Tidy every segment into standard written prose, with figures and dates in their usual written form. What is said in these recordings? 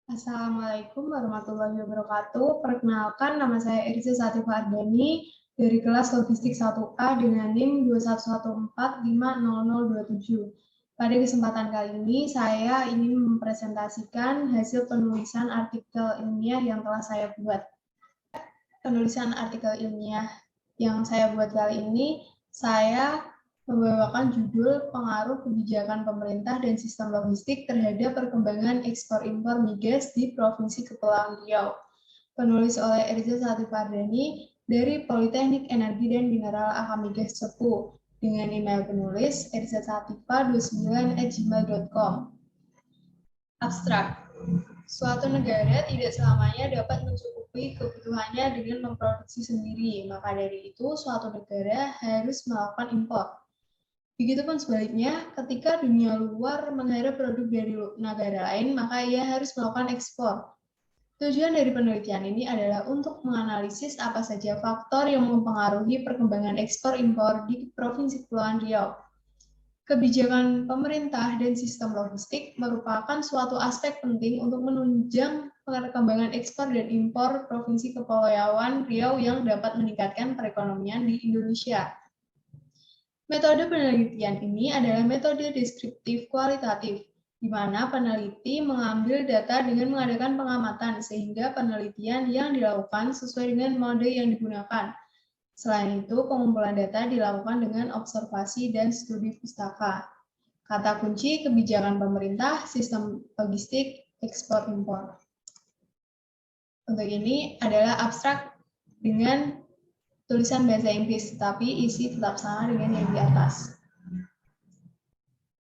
Assalamualaikum warahmatullahi wabarakatuh. Perkenalkan, nama saya Irza Satifah Ardani dari kelas Logistik 1A dengan NIM 2114500027. Pada kesempatan kali ini, saya ingin mempresentasikan hasil penulisan artikel ilmiah yang telah saya buat. Penulisan artikel ilmiah yang saya buat kali ini, saya membawakan judul pengaruh kebijakan pemerintah dan sistem logistik terhadap perkembangan ekspor-impor migas di Provinsi Kepulauan Riau. Penulis oleh Erza Satifah Ardani dari Politeknik Energi dan Mineral Akamigas Cepu dengan email penulis erzasatifa29@gmail.com. Abstrak. Suatu negara tidak selamanya dapat mencukupi kebutuhannya dengan memproduksi sendiri, maka dari itu suatu negara harus melakukan impor. Begitupun sebaliknya, ketika dunia luar mengharap produk dari negara lain, maka ia harus melakukan ekspor. Tujuan dari penelitian ini adalah untuk menganalisis apa saja faktor yang mempengaruhi perkembangan ekspor-impor di Provinsi Kepulauan Riau. Kebijakan pemerintah dan sistem logistik merupakan suatu aspek penting untuk menunjang perkembangan ekspor dan impor Provinsi Kepulauan Riau yang dapat meningkatkan perekonomian di Indonesia. Metode penelitian ini adalah metode deskriptif kualitatif, di mana peneliti mengambil data dengan mengadakan pengamatan sehingga penelitian yang dilakukan sesuai dengan mode yang digunakan. Selain itu, pengumpulan data dilakukan dengan observasi dan studi pustaka. Kata kunci kebijakan pemerintah, sistem logistik, ekspor-impor. Untuk ini adalah abstrak dengan tulisan bahasa Inggris, tapi isi tetap sama dengan yang di atas.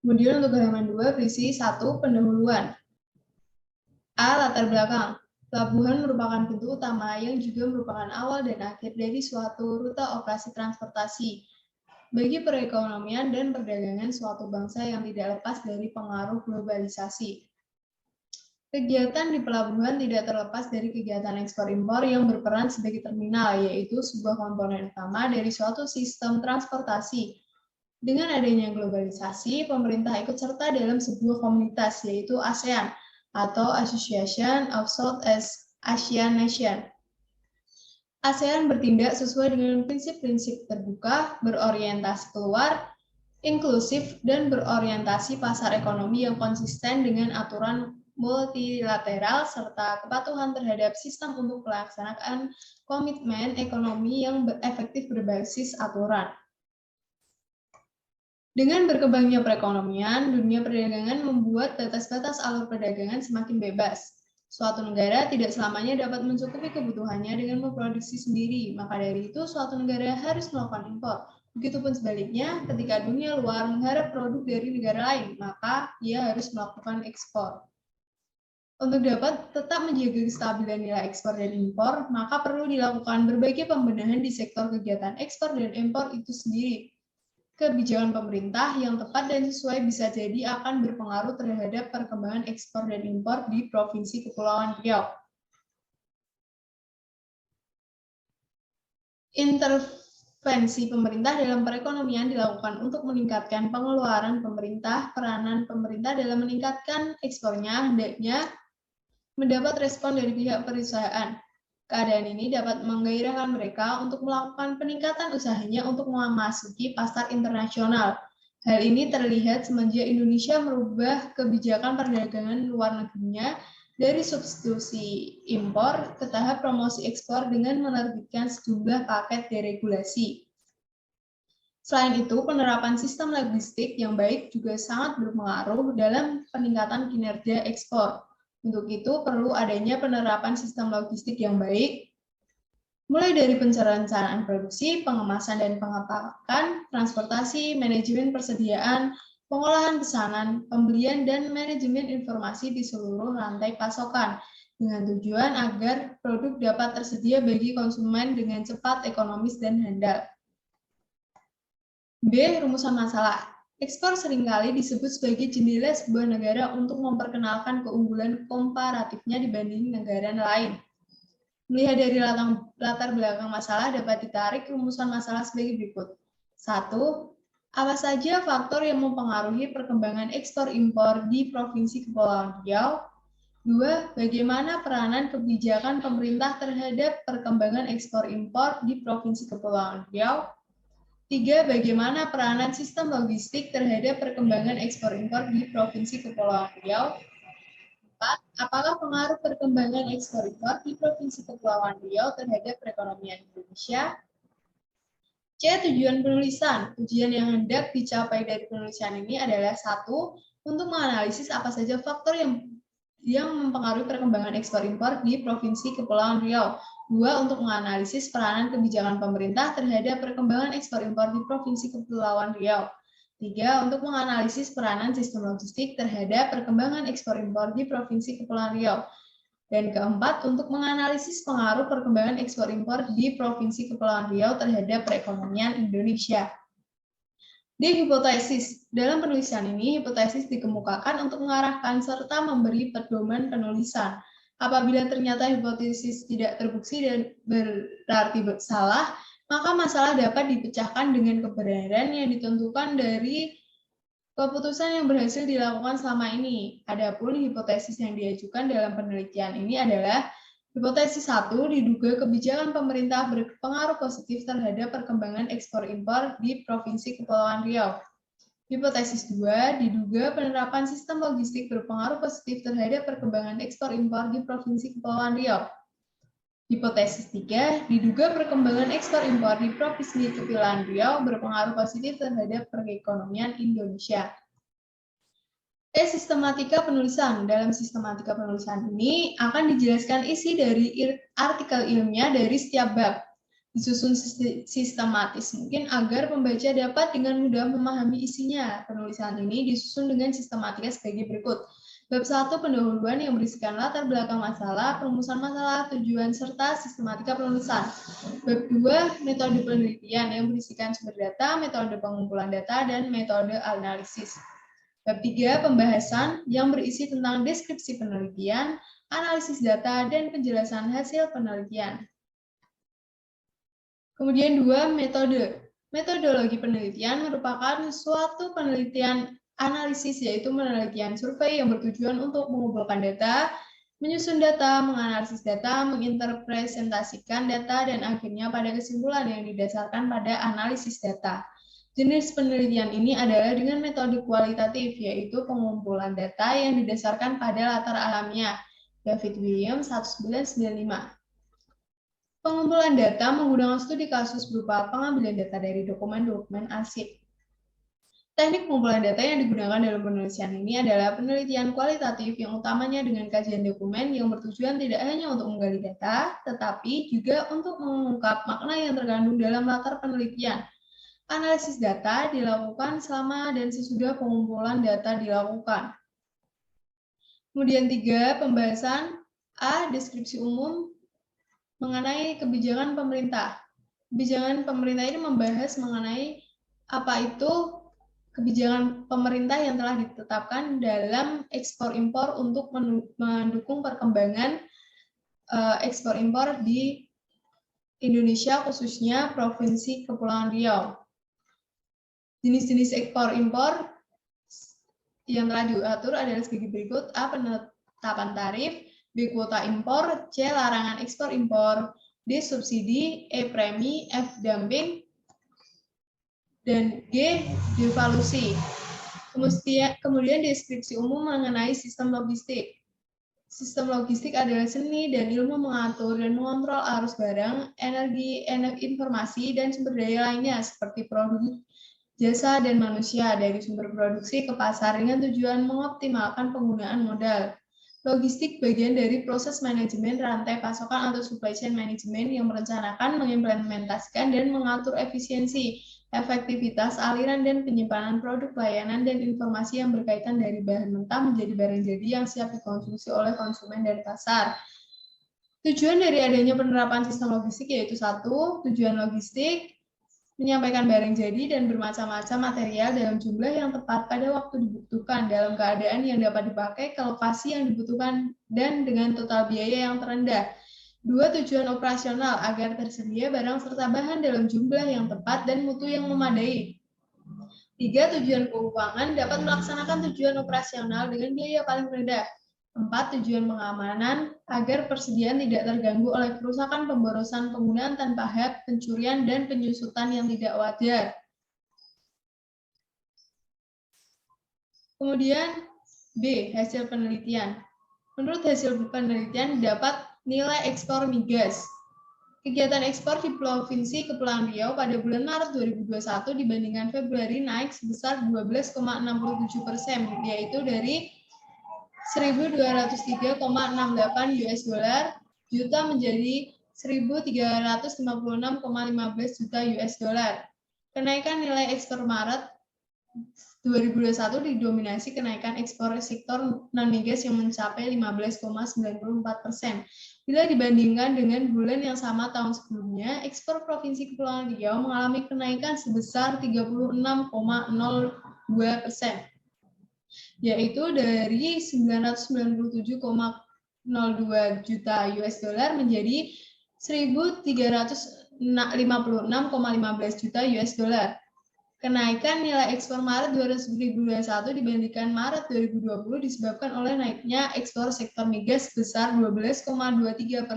Kemudian untuk halaman 2 berisi 1 pendahuluan. A. Latar belakang. Pelabuhan merupakan pintu utama yang juga merupakan awal dan akhir dari suatu rute operasi transportasi bagi perekonomian dan perdagangan suatu bangsa yang tidak lepas dari pengaruh globalisasi. Kegiatan di pelabuhan tidak terlepas dari kegiatan ekspor-impor yang berperan sebagai terminal, yaitu sebuah komponen utama dari suatu sistem transportasi. Dengan adanya globalisasi, pemerintah ikut serta dalam sebuah komunitas, yaitu ASEAN, atau Association of Southeast Asian Nations. ASEAN bertindak sesuai dengan prinsip-prinsip terbuka, berorientasi keluar, inklusif, dan berorientasi pasar ekonomi yang konsisten dengan aturan multilateral serta kepatuhan terhadap sistem untuk pelaksanaan komitmen ekonomi yang efektif berbasis aturan. Dengan berkembangnya perekonomian, dunia perdagangan membuat batas-batas alur perdagangan semakin bebas. Suatu negara tidak selamanya dapat mencukupi kebutuhannya dengan memproduksi sendiri, maka dari itu suatu negara harus melakukan impor. Begitupun sebaliknya, ketika dunia luar mengharap produk dari negara lain, maka ia harus melakukan ekspor. Untuk dapat tetap menjaga kestabilan nilai ekspor dan impor, maka perlu dilakukan berbagai pembenahan di sektor kegiatan ekspor dan impor itu sendiri. Kebijakan pemerintah yang tepat dan sesuai bisa jadi akan berpengaruh terhadap perkembangan ekspor dan impor di Provinsi Kepulauan Riau. Intervensi pemerintah dalam perekonomian dilakukan untuk meningkatkan pengeluaran pemerintah. Peranan pemerintah dalam meningkatkan ekspornya hendaknya mendapat respon dari pihak perusahaan. Keadaan ini dapat menggairahkan mereka untuk melakukan peningkatan usahanya untuk memasuki pasar internasional. Hal ini terlihat semenjak Indonesia merubah kebijakan perdagangan luar negerinya dari substitusi impor ke tahap promosi ekspor dengan menerbitkan sejumlah paket deregulasi. Selain itu, penerapan sistem logistik yang baik juga sangat berpengaruh dalam peningkatan kinerja ekspor. Untuk itu, perlu adanya penerapan sistem logistik yang baik, mulai dari perencanaan produksi, pengemasan dan pengepakan, transportasi, manajemen persediaan, pengolahan pesanan, pembelian, dan manajemen informasi di seluruh rantai pasokan, dengan tujuan agar produk dapat tersedia bagi konsumen dengan cepat, ekonomis, dan handal. B. Rumusan masalah. Ekspor seringkali disebut sebagai jendela sebuah negara untuk memperkenalkan keunggulan komparatifnya dibanding negara lain. Melihat dari latar belakang masalah dapat ditarik rumusan masalah sebagai berikut. 1. Apa saja faktor yang mempengaruhi perkembangan ekspor impor di Provinsi Kepulauan Riau? 2. Bagaimana peranan kebijakan pemerintah terhadap perkembangan ekspor-impor di Provinsi Kepulauan Riau? 3. Bagaimana peranan sistem logistik terhadap perkembangan ekspor-impor di Provinsi Kepulauan Riau? 4. Apakah pengaruh perkembangan ekspor-impor di Provinsi Kepulauan Riau terhadap perekonomian Indonesia? C. Tujuan penulisan. Tujuan yang hendak dicapai dari penulisan ini adalah 1. Untuk menganalisis apa saja faktor yang mempengaruhi perkembangan ekspor-impor di Provinsi Kepulauan Riau. 2. Untuk menganalisis peranan kebijakan pemerintah terhadap perkembangan ekspor-impor di Provinsi Kepulauan Riau. 3. Untuk menganalisis peranan sistem logistik terhadap perkembangan ekspor-impor di Provinsi Kepulauan Riau. Dan keempat, untuk menganalisis pengaruh perkembangan ekspor-impor di Provinsi Kepulauan Riau terhadap perekonomian Indonesia. Di hipotesis, dalam penulisan ini, hipotesis dikemukakan untuk mengarahkan serta memberi pedoman penulisan. Apabila ternyata hipotesis tidak terbukti dan berarti salah, maka masalah dapat dipecahkan dengan kebenaran yang ditentukan dari keputusan yang berhasil dilakukan selama ini. Adapun hipotesis yang diajukan dalam penelitian ini adalah hipotesis 1, diduga kebijakan pemerintah berpengaruh positif terhadap perkembangan ekspor-impor di Provinsi Kepulauan Riau. Hipotesis 2, diduga penerapan sistem logistik berpengaruh positif terhadap perkembangan ekspor-impor di Provinsi Kepulauan Riau. Hipotesis 3, diduga perkembangan ekspor-impor di Provinsi Kepulauan Riau berpengaruh positif terhadap perekonomian Indonesia. Sistematika penulisan. Dalam sistematika penulisan ini akan dijelaskan isi dari artikel ilmiah dari setiap bab. Disusun sistematis mungkin agar pembaca dapat dengan mudah memahami isinya. Penulisan ini disusun dengan sistematika sebagai berikut. Bab 1, pendahuluan yang berisikan latar belakang masalah, perumusan masalah, tujuan, serta sistematika penulisan. Bab 2, metode penelitian yang berisikan sumber data, metode pengumpulan data, dan metode analisis. Bab 3, pembahasan yang berisi tentang deskripsi penelitian, analisis data, dan penjelasan hasil penelitian. Kemudian 2, metode. Metodologi penelitian merupakan suatu penelitian analisis, yaitu penelitian survei yang bertujuan untuk mengumpulkan data, menyusun data, menganalisis data, menginterpretasikan data, dan akhirnya pada kesimpulan yang didasarkan pada analisis data. Jenis penelitian ini adalah dengan metode kualitatif, yaitu pengumpulan data yang didasarkan pada latar alamiah. David Williams, 1995. Pengumpulan data menggunakan studi kasus berupa pengambilan data dari dokumen-dokumen arsip. Teknik pengumpulan data yang digunakan dalam penelitian ini adalah penelitian kualitatif yang utamanya dengan kajian dokumen yang bertujuan tidak hanya untuk menggali data, tetapi juga untuk mengungkap makna yang terkandung dalam latar penelitian. Analisis data dilakukan selama dan sesudah pengumpulan data dilakukan. Kemudian 3, pembahasan. A, deskripsi umum mengenai kebijakan pemerintah. Kebijakan pemerintah ini membahas mengenai apa itu kebijakan pemerintah yang telah ditetapkan dalam ekspor-impor untuk mendukung perkembangan ekspor-impor di Indonesia, khususnya Provinsi Kepulauan Riau. Jenis-jenis ekspor-impor yang telah diatur adalah sebagai berikut. A, penetapan tarif. B, kuota impor. C, larangan ekspor impor. D, subsidi. E, premi. F, dumping. Dan G, devaluasi. Kemudian deskripsi umum mengenai sistem logistik. Sistem logistik adalah seni dan ilmu mengatur dan mengontrol arus barang, energi, informasi, dan sumber daya lainnya seperti produk, jasa, dan manusia dari sumber produksi ke pasar dengan tujuan mengoptimalkan penggunaan modal. Logistik bagian dari proses manajemen rantai pasokan atau supply chain management yang merencanakan, mengimplementasikan, dan mengatur efisiensi, efektivitas, aliran, dan penyimpanan produk, pelayanan, dan informasi yang berkaitan dari bahan mentah menjadi barang jadi yang siap dikonsumsi oleh konsumen dan pasar. Tujuan dari adanya penerapan sistem logistik yaitu 1, tujuan logistik, menyampaikan barang jadi dan bermacam-macam material dalam jumlah yang tepat pada waktu dibutuhkan dalam keadaan yang dapat dipakai ke lokasi yang dibutuhkan dan dengan total biaya yang terendah. 2, tujuan operasional agar tersedia barang serta bahan dalam jumlah yang tepat dan mutu yang memadai. 3, tujuan keuangan dapat melaksanakan tujuan operasional dengan biaya paling rendah. 4. Tujuan pengamanan agar persediaan tidak terganggu oleh kerusakan, pemborosan, penggunaan tanpa hak, pencurian, dan penyusutan yang tidak wajar. Kemudian B. Hasil penelitian. Menurut hasil penelitian dapat nilai ekspor migas. Kegiatan ekspor di Provinsi Kepulauan Riau pada bulan Maret 2021 dibandingkan Februari naik sebesar 12,67%, yaitu dari 1.203,68 US dollar juta menjadi 1.356,15 juta US dollar. Kenaikan nilai ekspor Maret 2021 didominasi kenaikan ekspor sektor non-migas yang mencapai 15,94%. Bila dibandingkan dengan bulan yang sama tahun sebelumnya, ekspor Provinsi Kepulauan Riau mengalami kenaikan sebesar 36,02%. Yaitu dari 997,02 juta US dollar menjadi 1.356,15 juta US dollar. Kenaikan nilai ekspor Maret 2021 dibandingkan Maret 2020 disebabkan oleh naiknya ekspor sektor migas sebesar 12,23%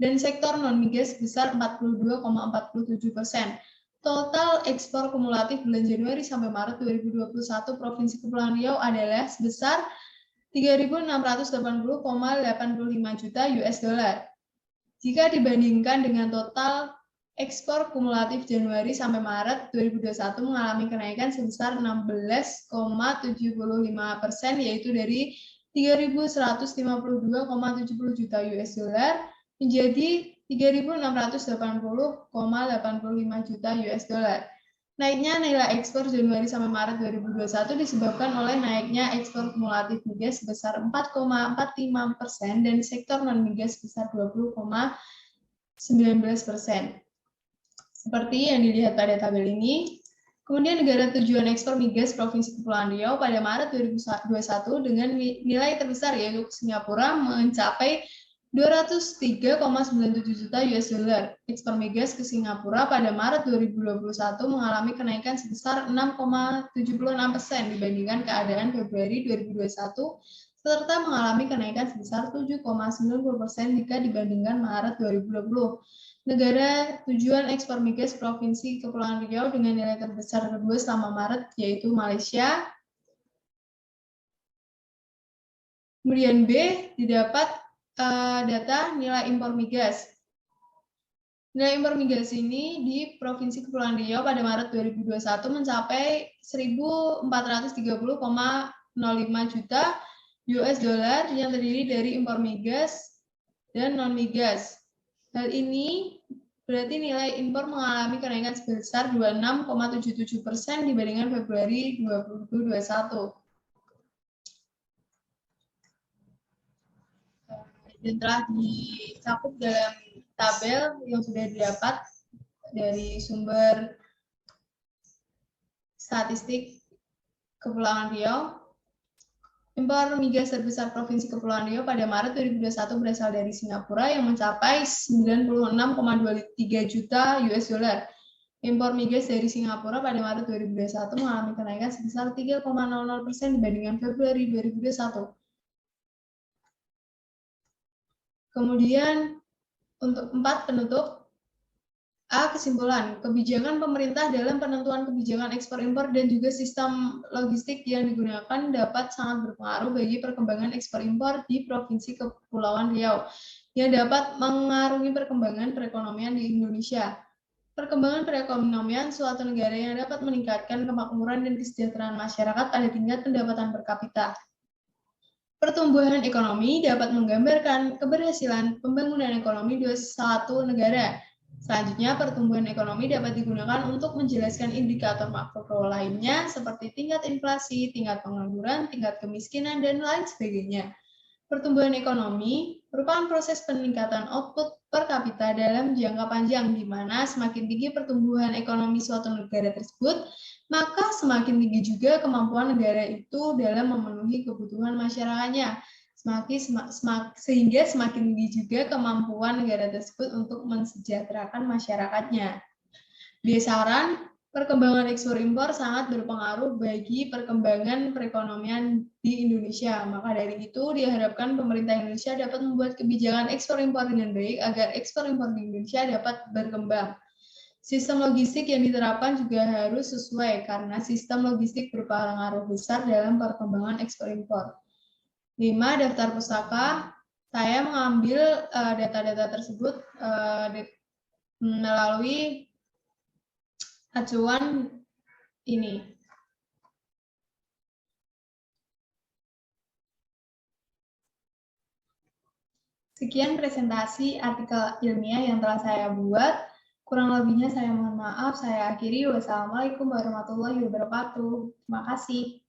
dan sektor non-migas sebesar 42,47%. Total ekspor kumulatif bulan Januari sampai Maret 2021 Provinsi Kepulauan Riau adalah sebesar 3.680,85 juta US dollar. Jika dibandingkan dengan total ekspor kumulatif Januari sampai Maret 2021 mengalami kenaikan sebesar 16,75%, yaitu dari 3.152,70 juta US dollar menjadi 3.680,85 juta US dollar. Naiknya nilai ekspor Januari sampai Maret 2021 disebabkan oleh naiknya ekspor kumulatif migas sebesar 4,45% dan sektor non-migas sebesar 20,19%. Seperti yang dilihat pada tabel ini. Kemudian negara tujuan ekspor migas Provinsi Kepulauan Riau pada Maret 2021 dengan nilai terbesar yaitu Singapura mencapai 203,97 juta US dollar. Ekspor migas ke Singapura pada Maret 2021 mengalami kenaikan sebesar 6,76% dibandingkan keadaan Februari 2021 serta mengalami kenaikan sebesar 7,90% jika dibandingkan Maret 2020. Negara tujuan ekspor migas Provinsi Kepulauan Riau dengan nilai terbesar kedua selama Maret yaitu Malaysia. Kemudian B didapat data nilai impor migas. Nilai impor migas ini di Provinsi Kepulauan Riau pada Maret 2021 mencapai 1.430,05 juta US dollar yang terdiri dari impor migas dan non-migas. Hal ini berarti nilai impor mengalami kenaikan sebesar 26,77% dibandingkan Februari 2021. Dan telah dicakup dalam tabel yang sudah didapat dari sumber statistik Kepulauan Riau. Impor migas terbesar Provinsi Kepulauan Riau pada Maret 2021 berasal dari Singapura yang mencapai 96,23 juta US dollar. Impor migas dari Singapura pada Maret 2021 mengalami kenaikan sebesar 3,00% dibandingkan Februari 2021. Kemudian untuk 4 penutup. A. Kesimpulan, kebijakan pemerintah dalam penentuan kebijakan ekspor impor dan juga sistem logistik yang digunakan dapat sangat berpengaruh bagi perkembangan ekspor impor di Provinsi Kepulauan Riau yang dapat mengaruhi perkembangan perekonomian di Indonesia. Perkembangan perekonomian suatu negara yang dapat meningkatkan kemakmuran dan kesejahteraan masyarakat pada tingkat pendapatan per kapita. Pertumbuhan ekonomi dapat menggambarkan keberhasilan pembangunan ekonomi di suatu negara. Selanjutnya, pertumbuhan ekonomi dapat digunakan untuk menjelaskan indikator makro lainnya seperti tingkat inflasi, tingkat pengangguran, tingkat kemiskinan, dan lain sebagainya. Pertumbuhan ekonomi merupakan proses peningkatan output per kapita dalam jangka panjang, di mana semakin tinggi pertumbuhan ekonomi suatu negara tersebut, maka semakin tinggi juga kemampuan negara itu dalam memenuhi kebutuhan masyarakatnya. Sehingga semakin tinggi juga kemampuan negara tersebut untuk mensejahterakan masyarakatnya. B. Saran, Perkembangan ekspor impor sangat berpengaruh bagi perkembangan perekonomian di Indonesia. Maka dari itu diharapkan pemerintah Indonesia dapat membuat kebijakan ekspor impor dengan baik agar ekspor impor di Indonesia dapat berkembang. Sistem logistik yang diterapkan juga harus sesuai karena sistem logistik berpengaruh besar dalam perkembangan ekspor impor. 5. Daftar pustaka. Saya mengambil data-data tersebut melalui acuan ini. Sekian presentasi artikel ilmiah yang telah saya buat. Kurang lebihnya saya mohon maaf. Saya akhiri. Wassalamualaikum warahmatullahi wabarakatuh. Terima kasih.